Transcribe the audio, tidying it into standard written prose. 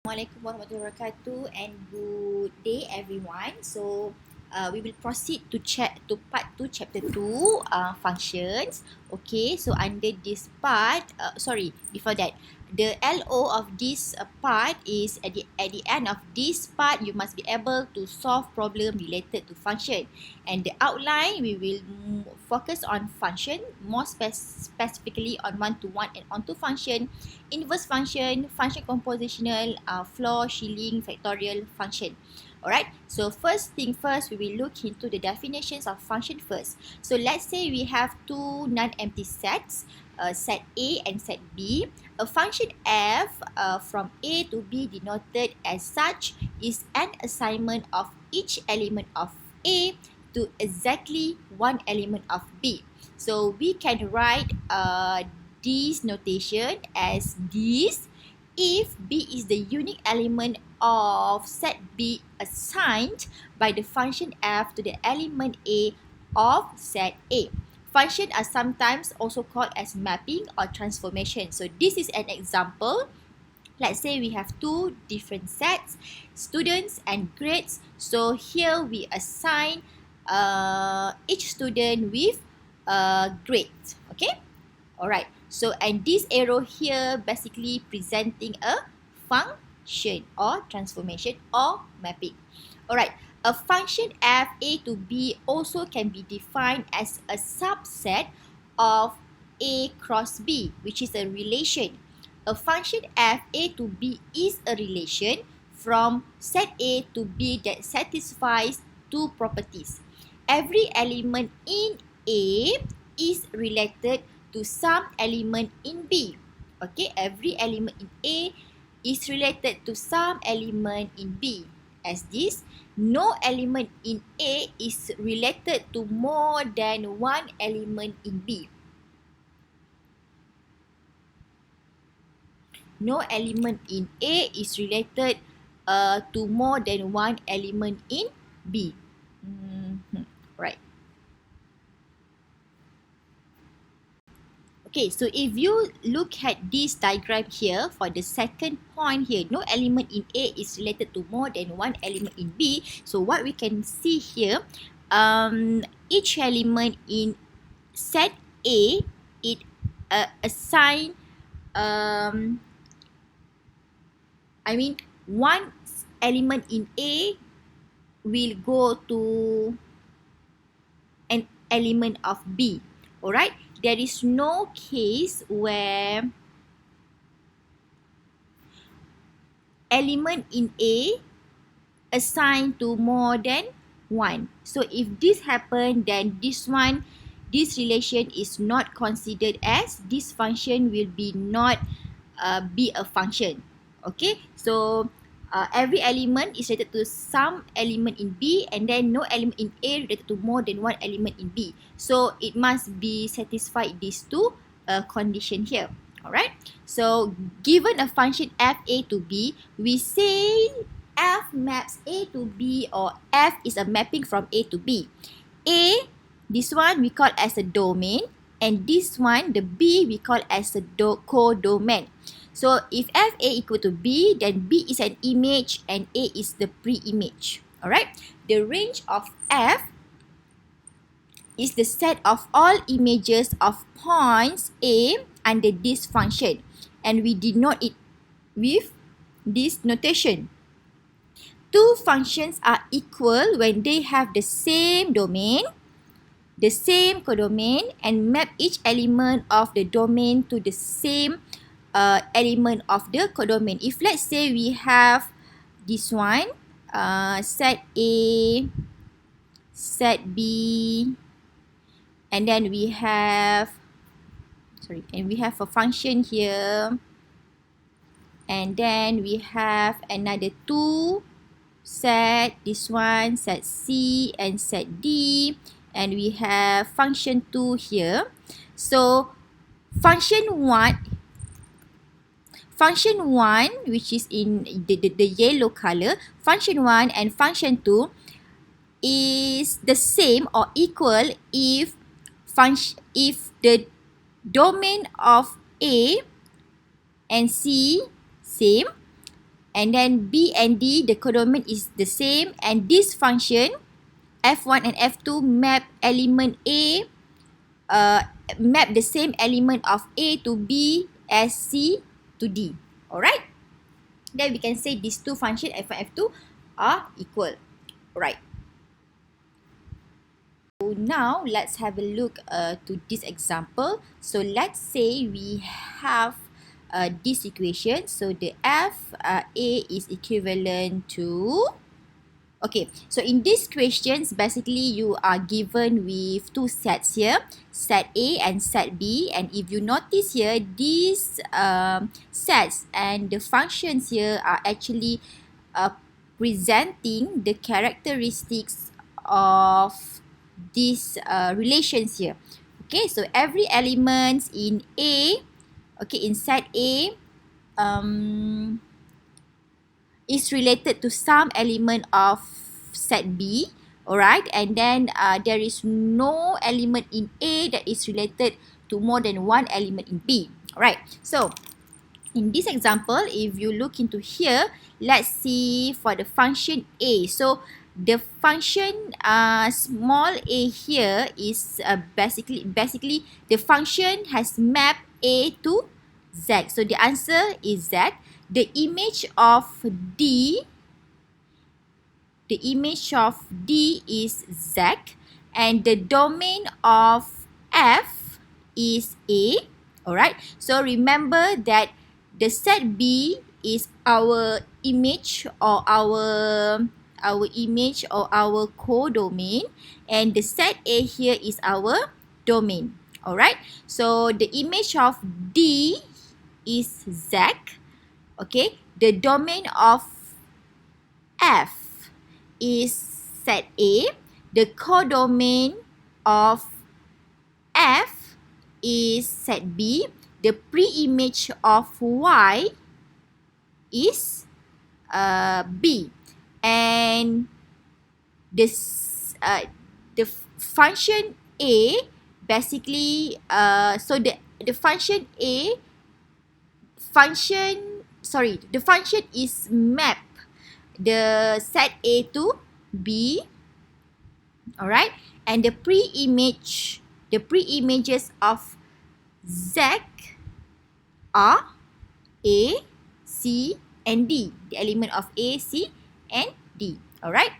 Assalamualaikum warahmatullahi wabarakatuh and good day everyone. So we will proceed to part 2 chapter 2 functions. Okay, so under this part before that, the LO of this part is at the end of this part you must be able to solve problem related to function, and the outline we will focus on function, more specifically on one-to-one and onto function, inverse function, function compositional, floor, shilling, factorial function. Alright, so first thing first, we will look into the definitions of function first. So let's say we have two non-empty sets, set A and set B. A function f from A to B denoted as such is an assignment of each element of A to exactly one element of B. So we can write this notation as this if B is the unique element of set B assigned by the function f to the element A of set A. Functions are sometimes also called as mapping or transformation. So this is an example. Let's say we have two different sets, students and grades. So here we assign each student with a grade. Okay? Alright. So and this arrow here basically presenting a function or transformation or mapping. Alright. A function f A to B also can be defined as a subset of A cross B, which is a relation. A function f A to B is a relation from set A to B that satisfies two properties. Every element in A is related to some element in B. Okay, every element in A is related to some element in B. As this, no element in A is related to more than one element in B. No element in A is related to more than one element in B. Right. Okay, so if you look at this diagram here, for the second point here, no element in A is related to more than one element in B. So what we can see here, each element in set A, it assign, one element in A will go to an element of B. Alright, there is no case where element in A assigned to more than one. So if this happen, then this relation is not considered as, this function will be not be a function. Okay, so every element is related to some element in B, and then no element in A related to more than one element in B. So it must be satisfied these two condition here. Alright, so given a function f A to B, we say f maps A to B, or f is a mapping from A to B. A, this one we call as a domain, and this one, the B, we call as a codomain. So if f A equal to B, then B is an image and A is the pre-image. Alright, the range of f is the set of all images of points A under this function, and we denote it with this notation. Two functions are equal when they have the same domain, the same codomain, and map each element of the domain to the same element of the codomain. If let's say we have this one, set A, set B, and then we have a function here, and then we have another two set, this one set C and set D, and we have function 2 here. So function 1, which is in the yellow color, function 1 and function 2 is the same or equal if the domain of A and C same, And then B and D, the codomain is the same, and this function F1 and F2 map element A, map the same element of A to B as C to D. Alright? Then we can say these two functions F1 and F2 are equal. Alright. So now let's have a look to this example. So let's say we have this equation. So the F A is equivalent to, okay, so in these questions, basically you are given with two sets here, set A and set B. And if you notice here, these sets and the functions here are actually presenting the characteristics of these relations here. Okay, so every element in A, okay, in set A, is related to some element of set B, alright, and then there is no element in A that is related to more than one element in B. Alright, so in this example, if you look into here, let's see for the function A. So the function small a here is basically the function has mapped A to Z. So the answer is Z. The image of D is Z, and the domain of F is A. Alright, so remember that the set B is our image or our codomain, and the set A here is our domain. Alright, so the image of D is Z. Okay, the domain of F is set A. The codomain of F is set B. The pre-image of Y is B. And this the function A basically so the function A the function is map the set A to B, alright, and the pre-images of Z are A, C, and D, the element of A, C, and D. Alright.